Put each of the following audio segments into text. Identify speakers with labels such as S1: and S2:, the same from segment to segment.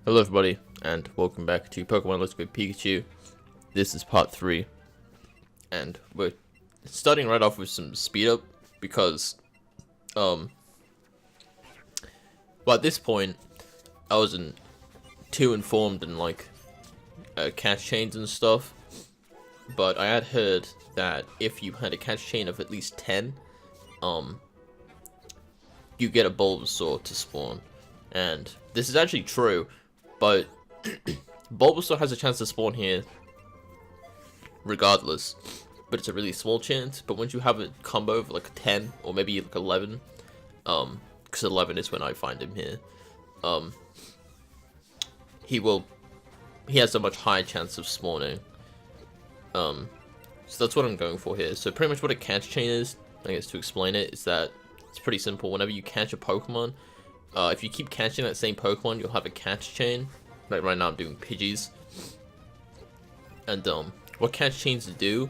S1: Hello everybody, and welcome back to Pokemon Let's Go Pikachu. This is part 3, and we're starting right off with some speed up, because, well at this point, I wasn't too informed in, like, catch chains and stuff, but I had heard that if you had a catch chain of at least 10, you get a Bulbasaur to spawn, and this is actually true. But Bulbasaur has a chance to spawn here regardless, but it's a really small chance. But once you have a combo of like 10 or maybe like 11, because 11 is when I find him here, he has a much higher chance of spawning. So that's what I'm going for here. So pretty much what a catch chain is, I guess to explain it, is that it's pretty simple. Whenever you catch a Pokemon, if you keep catching that same Pokemon, you'll have a catch chain. Like right now I'm doing Pidgeys. And what catch chains do,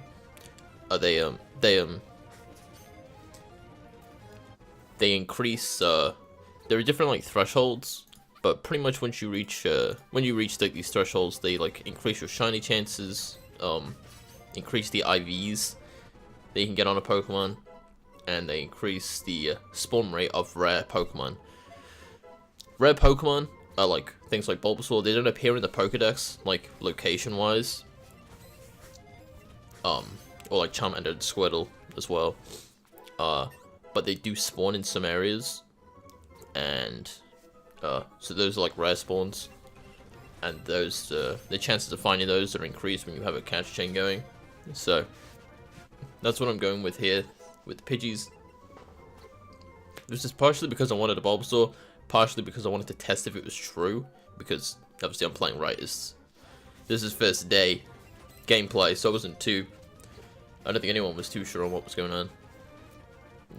S1: they increase, there are different like thresholds, but pretty much once you reach like these thresholds, they like increase your shiny chances, increase the IVs that you can get on a Pokemon, and they increase the spawn rate of rare Pokemon. Rare Pokemon are like things like Bulbasaur. They don't appear in the Pokedex, like location-wise. Or like Charmander and Squirtle as well. But they do spawn in some areas, and so those are like rare spawns, and those the chances of finding those are increased when you have a catch chain going. So that's what I'm going with here with the Pidgeys. This is partially because I wanted a Bulbasaur. Partially because I wanted to test if it was true, because obviously I'm playing right. This is first day gameplay, so I don't think anyone was too sure on what was going on.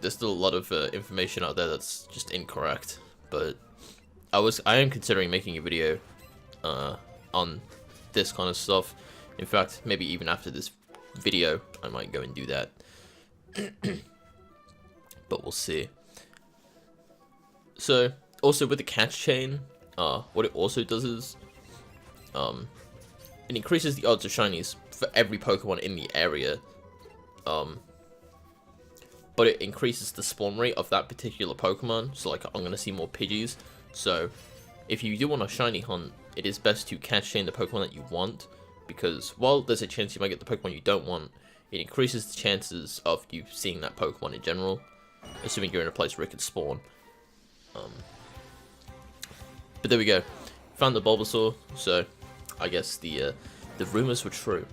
S1: There's still a lot of information out there that's just incorrect, but I am considering making a video on this kind of stuff. In fact, maybe even after this video, I might go and do that. But we'll see. So also with the catch chain, what it also does is, it increases the odds of shinies for every Pokemon in the area, but it increases the spawn rate of that particular Pokemon. So like I'm gonna see more Pidgeys. So if you do want a shiny hunt, it is best to catch chain the Pokemon that you want, because while there's a chance you might get the Pokemon you don't want, it increases the chances of you seeing that Pokemon in general, assuming you're in a place where it can spawn. But there we go. Found the Bulbasaur, so I guess the rumors were true.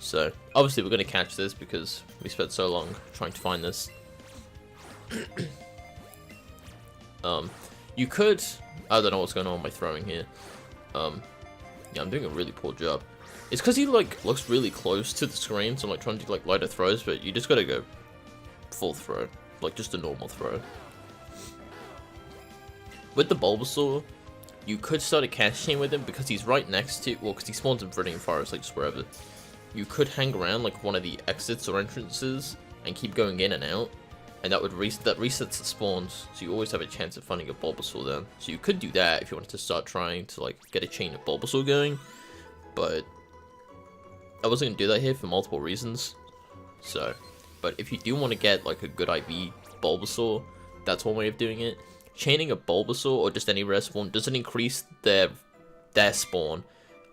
S1: So obviously we're gonna catch this because we spent so long trying to find this. You could, I don't know what's going on with my throwing here. Yeah, I'm doing a really poor job. It's because he like looks really close to the screen, so I'm like trying to do like lighter throws, but you just gotta go full throw, like just a normal throw. With the Bulbasaur, you could start a catch chain with him because he's right next to, well, because he spawns in Viridian Forest, like just wherever. You could hang around like one of the exits or entrances and keep going in and out, and that would resets the spawns, so you always have a chance of finding a Bulbasaur then. So you could do that if you wanted to start trying to like get a chain of Bulbasaur going, but I wasn't gonna do that here for multiple reasons. So, but if you do want to get like a good IV Bulbasaur, that's one way of doing it. Chaining a Bulbasaur or just any rare spawn doesn't increase their spawn.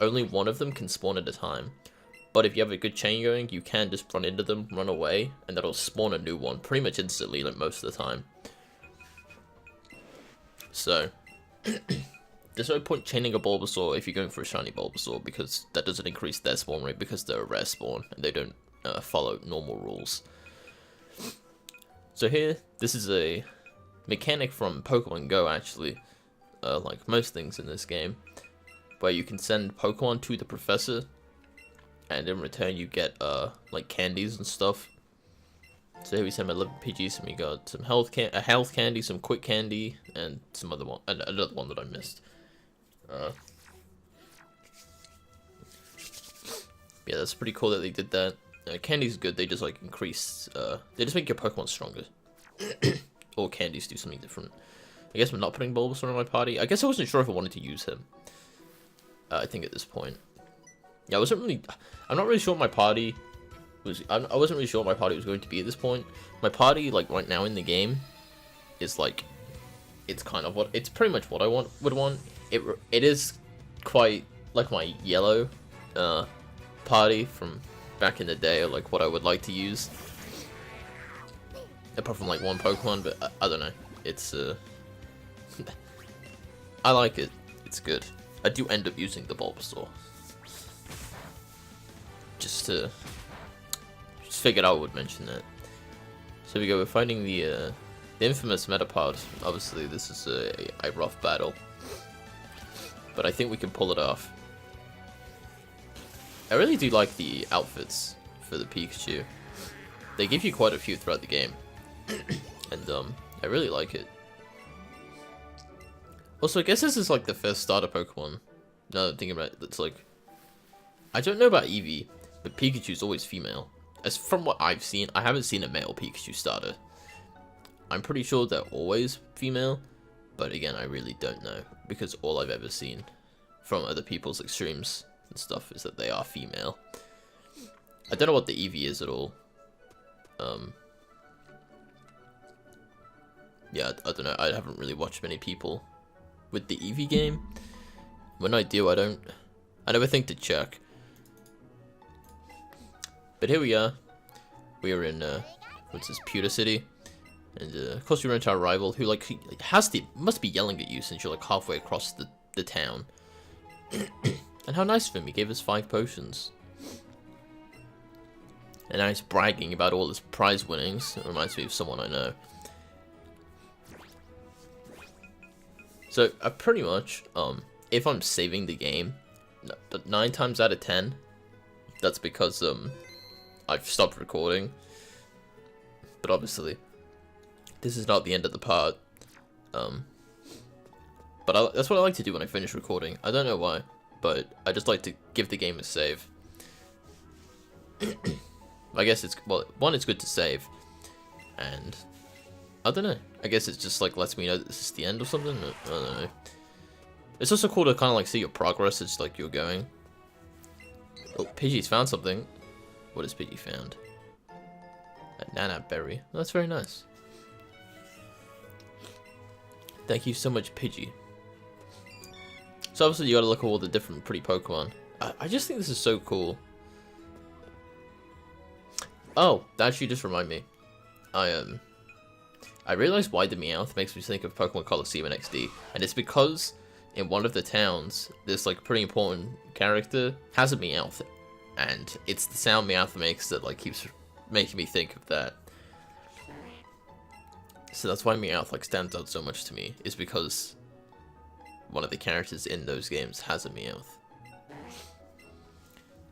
S1: Only one of them can spawn at a time. But if you have a good chain going, you can just run into them, run away, and that'll spawn a new one pretty much instantly, like most of the time. So there's no point chaining a Bulbasaur if you're going for a shiny Bulbasaur, because that doesn't increase their spawn rate because they're a rare spawn and they don't follow normal rules. So here, this is a mechanic from Pokemon Go, actually, like most things in this game, where you can send Pokemon to the professor, and in return you get like candies and stuff. So here we send my 11 Pidgeys, and we got some a health candy, some quick candy, and some other one, and another one that I missed. Yeah, that's pretty cool that they did that. Candy's good. They just like increase. They just make your Pokemon stronger. Or candies do something different. I guess I'm not putting Bulbasaur in my party. I guess I wasn't sure if I wanted to use him. I think at this point. Yeah, I'm not really sure what my party was. I wasn't really sure what my party was going to be at this point. My party, like right now in the game, is like, it's pretty much what I would want. It is quite like my yellow party from back in the day, or like what I would like to use. Apart from like one Pokemon, but I don't know. It's I like it. It's good. I do end up using the Bulbasaur. Just figured I would mention that. So we go. We're fighting the infamous Metapod. Obviously, this is a rough battle, but I think we can pull it off. I really do like the outfits for the Pikachu. They give you quite a few throughout the game, and I really like it. Also, I guess this is like the first starter Pokemon. Now that I'm thinking about it, it's like, I don't know about Eevee, but Pikachu's always female. As from what I've seen, I haven't seen a male Pikachu starter. I'm pretty sure they're always female, but again, I really don't know, because all I've ever seen from other people's like streams and stuff is that they are female. I don't know what the Eevee is at all. Yeah, I don't know. I haven't really watched many people with the Eevee game. When I do, I never think to check. But here we are. We are in what's this, Pewter City, and of course we run into our rival, who like must be yelling at you since you're like halfway across the town. And how nice of him, he gave us 5 potions. And now he's bragging about all his prize winnings. It reminds me of someone I know. So pretty much, if I'm saving the game, 9 times out of 10, that's because I've stopped recording. But obviously, this is not the end of the part. But that's what I like to do when I finish recording. I don't know why, but I just like to give the game a save. I guess it's, well, one, it's good to save, and I don't know. I guess it's just like lets me know that this is the end or something. I don't know. It's also cool to kind of like see your progress as like you're going. Oh, Pidgey's found something. What has Pidgey found? A Nana berry. That's very nice. Thank you so much, Pidgey. So obviously you gotta look at all the different pretty Pokemon. I just think this is so cool. Oh, that actually just reminded me. I realized why the Meowth makes me think of Pokemon Colosseum in XD, and it's because in one of the towns, this like pretty important character has a Meowth, and it's the sound Meowth makes that like keeps making me think of that. So that's why Meowth like stands out so much to me, is because one of the characters in those games has a Meowth.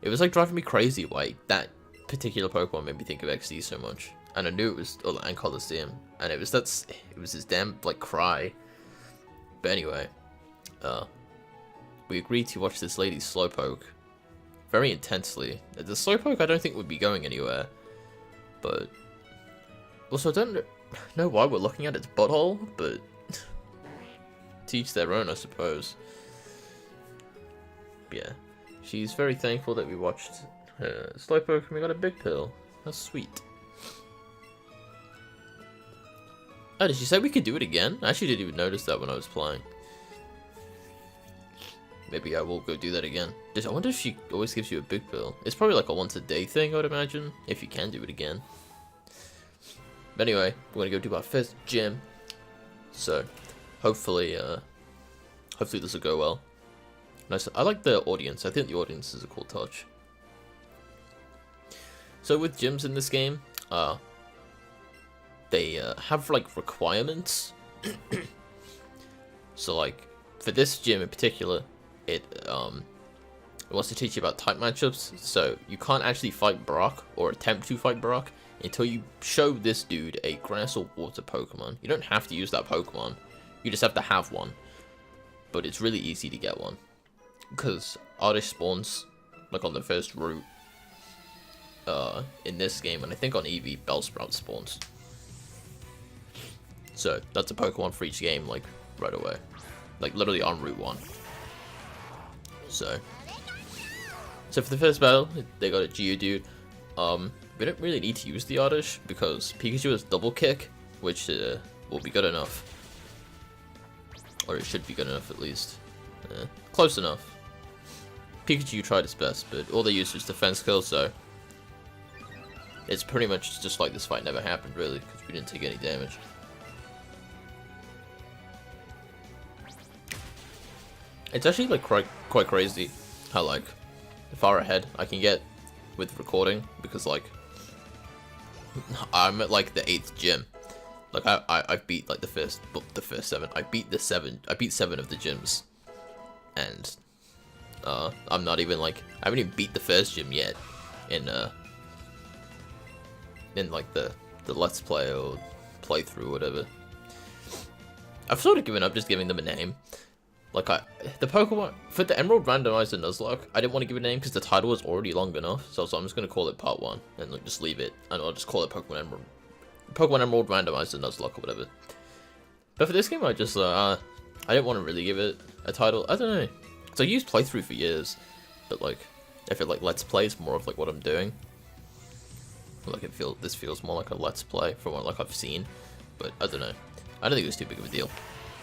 S1: It was like driving me crazy why that particular Pokemon made me think of XD so much, and I knew it was and Colosseum, and it was this damn like cry. But anyway, we agreed to watch this lady Slowpoke very intensely. The Slowpoke I don't think would be going anywhere, but also I don't know why we're looking at its butthole, but to each their own, I suppose. Yeah, she's very thankful that we watched Slowpoke and we got a big pill. That's sweet. Oh, did she say we could do it again? I actually didn't even notice that when I was playing. Maybe I will go do that again. I wonder if she always gives you a big pill. It's probably like a once a day thing, I would imagine, if you can do it again. But anyway, we're gonna go do our first gym. So, hopefully this will go well. Nice. I like the audience. I think the audience is a cool touch. So with gyms in this game, they have like requirements. So like for this gym in particular, it wants to teach you about type matchups. So you can't actually fight Brock or attempt to fight Brock until you show this dude a grass or water Pokemon. You don't have to use that Pokemon. You just have to have one. But it's really easy to get one, because Oddish spawns like on the first route in this game, and I think on Eevee, Bellsprout spawns. So that's a Pokemon for each game, like right away, like literally on Route 1. So for the first battle, they got a Geodude. We don't really need to use the Oddish because Pikachu has double kick, which will be good enough. Or it should be good enough at least. Close enough. Pikachu tried his best, but all they used was defense kill, so it's pretty much just like this fight never happened, really, because we didn't take any damage. It's actually like quite crazy how like far ahead I can get with recording, because like I'm at like the 8th gym. Like I've beat like the first 7. I beat 7 of the gyms, and I'm not even like, I haven't even beat the first gym yet in like the let's play or playthrough or whatever. I've sort of given up just giving them a name. Like the Pokemon for the Emerald Randomizer Nuzlocke, I didn't want to give it a name because the title was already long enough. So I'm just gonna call it Part 1 and like just leave it, and I'll just call it Pokemon Emerald Randomizer Nuzlocke or whatever. But for this game, I just I didn't want to really give it a title. I don't know, because I used playthrough for years, but like I feel like Let's Play is more of like what I'm doing. Like this feels more like a Let's Play from what like I've seen, but I don't know. I don't think it was too big of a deal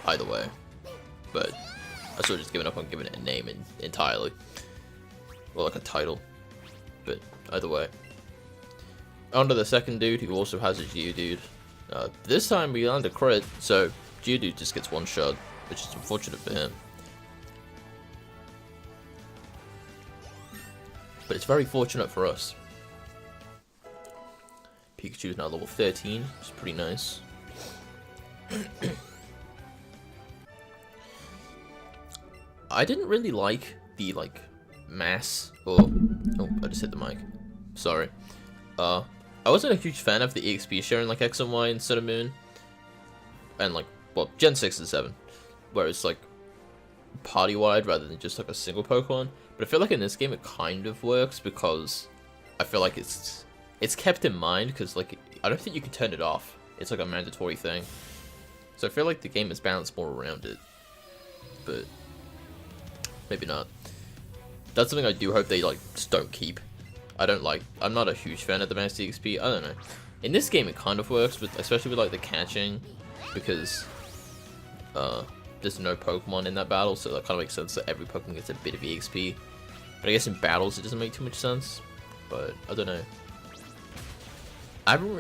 S1: either way. But I sort of just given up on giving it a name entirely, or like a title. But either way, on to the second dude who also has a Geodude. This time we land a crit, so Geodude just gets one shot, which is unfortunate for him. But it's very fortunate for us. Pikachu is now level 13, which is pretty nice. I didn't really like the like mass oh I just hit the mic. Sorry. I wasn't a huge fan of the EXP sharing like X and Y in Sun and Moon. And like, well, Gen 6 and 7. Where it's like party wide rather than just like a single Pokemon. But I feel like in this game it kind of works because I feel like it's kept in mind, because like I don't think you can turn it off. It's like a mandatory thing. So I feel like the game is balanced more around it. But maybe not. That's something I do hope they like just don't keep. I'm not a huge fan of the max EXP. I don't know. In this game it kind of works, but especially with like the catching, because there's no Pokemon in that battle, so that kind of makes sense that every Pokemon gets a bit of EXP. But I guess in battles it doesn't make too much sense. But I don't know.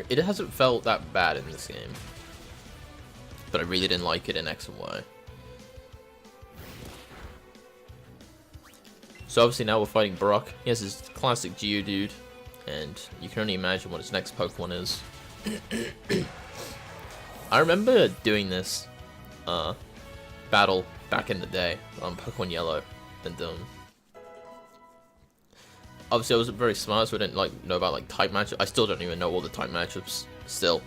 S1: It hasn't felt that bad in this game, but I really didn't like it in X and Y. So obviously now we're fighting Brock. He has his classic Geodude, and you can only imagine what his next Pokemon is. I remember doing this battle back in the day on Pokemon Yellow, and obviously I wasn't very smart, so I didn't like know about like type matchups. I still don't even know all the type matchups still,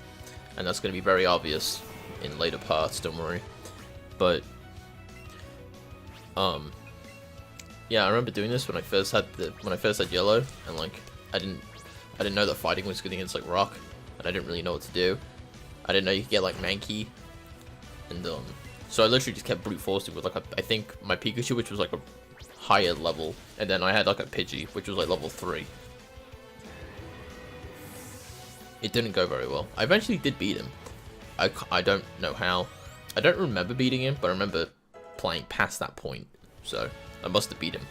S1: and that's going to be very obvious in later parts. Don't worry. But yeah, I remember doing this when I first had Yellow, and like I didn't know that fighting was good against like Rock, and I didn't really know what to do. I didn't know you could get like Mankey, and so I literally just kept brute forcing with like I think my Pikachu, which was like a higher level, and then I had like a Pidgey, which was like level 3. It didn't go very well. I eventually did beat him. I don't know how. I don't remember beating him, but I remember playing past that point, so I must have beat him.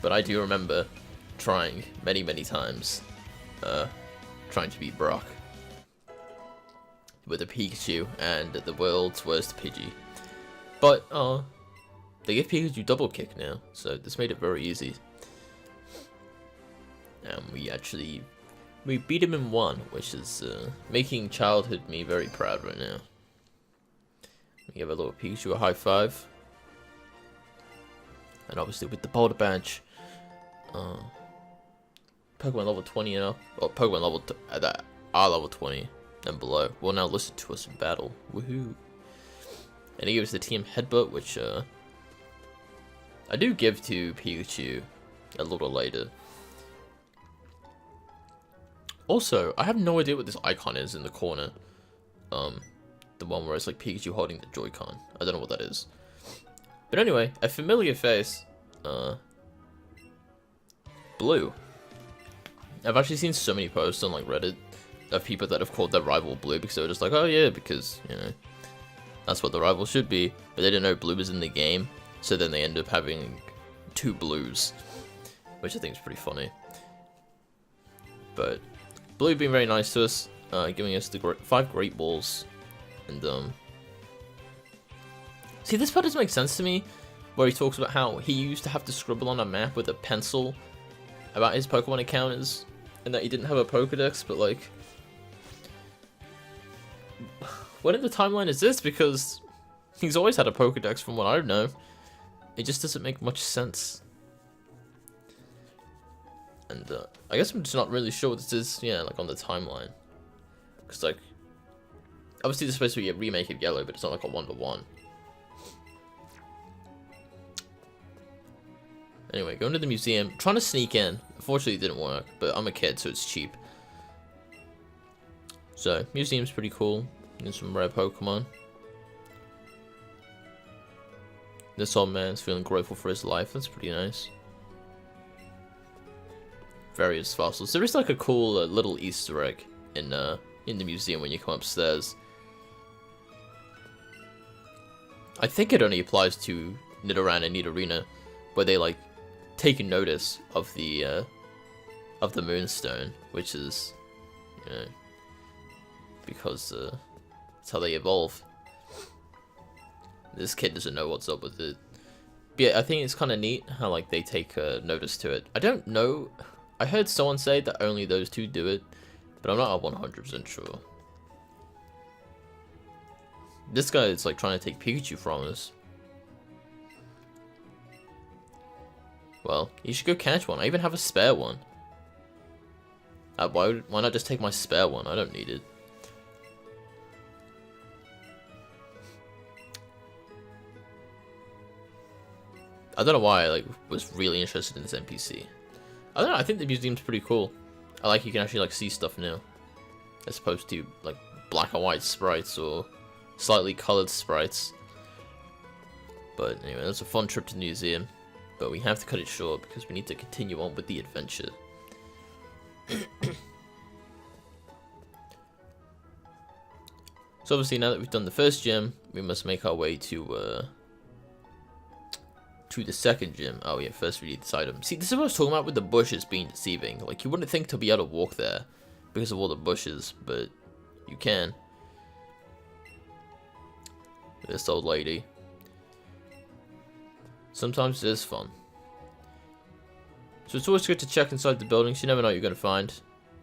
S1: But I do remember trying many times, trying to beat Brock with a Pikachu and the world's worst Pidgey. But they give Pikachu double kick now, so this made it very easy. And we beat him in 1, which is making childhood me very proud right now. We give a little Pikachu a high five. And obviously with the Boulder Badge, Pokemon level 20 and up, or Pokemon level that are level 20 and below, will now listen to us in battle. Woohoo! And he gives the team Headbutt, which I do give to Pikachu a little later. Also, I have no idea what this icon is in the corner. The one where it's like Pikachu holding the Joy-Con. I don't know what that is. But anyway, a familiar face. Blue. I've actually seen so many posts on like Reddit of people that have called their rival Blue because they were just like, oh yeah, because, you know, that's what the rival should be. But they didn't know Blue was in the game, so then they end up having 2 Blues, which I think is pretty funny. But Blue being very nice to us, giving us the 5 Great Balls, and see, this part doesn't make sense to me, where he talks about how he used to have to scribble on a map with a pencil about his Pokemon encounters, and that he didn't have a Pokedex, but like, what in the timeline is this? Because he's always had a Pokedex from what I know. It just doesn't make much sense. And I guess I'm just not really sure what this is, yeah, like on the timeline. Because like, obviously this is supposed to be a remake of Yellow, but it's not like a 1-to-1. Anyway, going to the museum, trying to sneak in. Unfortunately, it didn't work, but I'm a kid, so it's cheap. So, museum's pretty cool. There's some rare Pokemon. This old man's feeling grateful for his life. That's pretty nice. Various fossils. There is like a cool little Easter egg in the museum when you come upstairs. I think it only applies to Nidoran and Nidorina, where they like take notice of the Moonstone, which is, you know, because that's how they evolve. This kid doesn't know what's up with it. But yeah, I think it's kind of neat how like they take notice to it. I don't know. I heard someone say that only those 2 do it, but I'm not 100% sure. This guy is like trying to take Pikachu from us. Well, you should go catch one. I even have a spare one. Why not just take my spare one? I don't need it. I don't know why I like was really interested in this NPC. I don't know, I think the museum's pretty cool. I like you can actually like see stuff now, as opposed to like black and white sprites or slightly colored sprites. But anyway, that's a fun trip to the museum, but we have to cut it short because we need to continue on with the adventure. So obviously now that we've done the first gym, we must make our way to the second gym. Oh yeah, first we need this item. See, this is what I was talking about with the bushes being deceiving. Like, you wouldn't think to be able to walk there because of all the bushes, but you can. This old lady. Sometimes it is fun. So it's always good to check inside the buildings. You never know what you're going to find.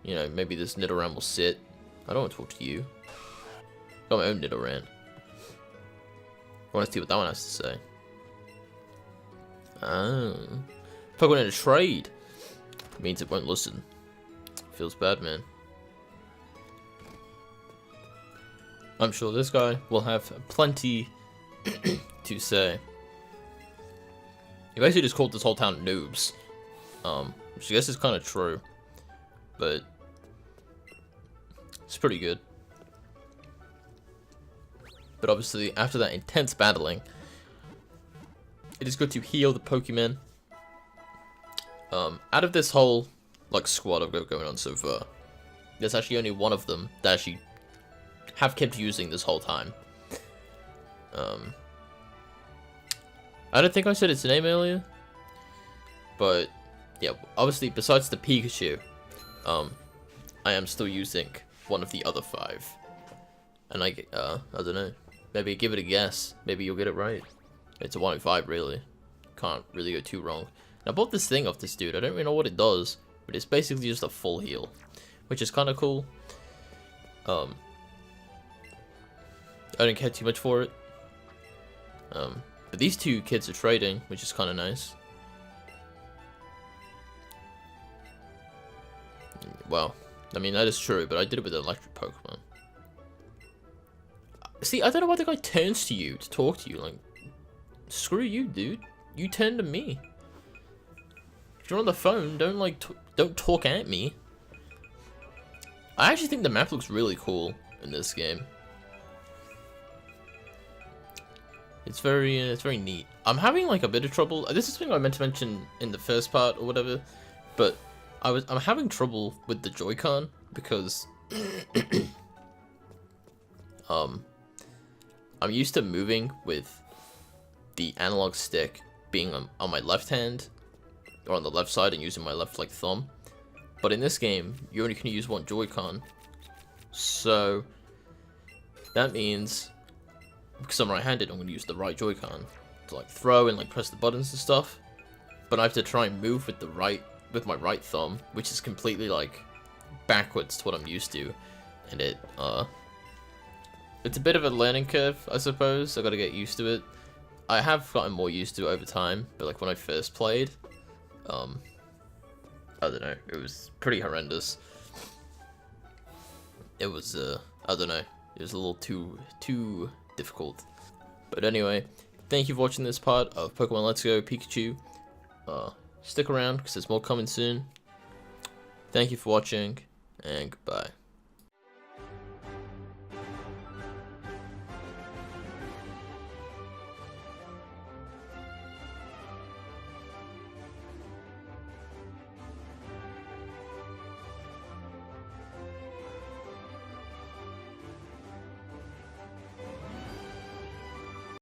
S1: You know, maybe this Nidoran will sit. I don't want to talk to you. I got my own Nidoran. I want to see what that one has to say. Oh. Pokemon in a trade. Means it won't listen. Feels bad, man. I'm sure this guy will have plenty to say. He basically just called this whole town noobs. Which I guess is kind of true. But it's pretty good. But obviously, after that intense battling, it is good to heal the Pokemon. Out of this whole like squad I've got going on so far, there's actually only one of them that actually have kept using this whole time. I don't think I said its name earlier, but yeah, obviously besides the Pikachu, I am still using one of the other 5, and I don't know, maybe give it a guess, maybe you'll get it right. It's a 1 in 5, really. Can't really go too wrong. And I bought this thing off this dude. I don't really know what it does, but it's basically just a full heal, which is kind of cool. I don't care too much for it. But these 2 kids are trading, which is kind of nice. Well, I mean, that is true, but I did it with an electric Pokemon. See, I don't know why the guy turns to you to talk to you. Like, screw you, dude. You turn to me. If you're on the phone, don't like don't talk at me. I actually think the map looks really cool in this game. It's very neat. I'm having like a bit of trouble. This is something I meant to mention in the first part or whatever, but I'm having trouble with the Joy-Con because I'm used to moving with the analog stick being on my left hand or on the left side and using my left like thumb. But in this game, you only can use one Joy-Con. So that means because I'm right-handed, I'm going to use the right Joy-Con to like throw and like press the buttons and stuff. But I have to try and move with with my right thumb, which is completely like backwards to what I'm used to, and it's a bit of a learning curve, I suppose. I got to get used to it. I have gotten more used to it over time, but like when I first played, I don't know, it was pretty horrendous. It was I don't know, it was a little too difficult. But anyway, thank you for watching this part of Pokemon Let's Go Pikachu. Stick around because there's more coming soon. Thank you for watching, and goodbye.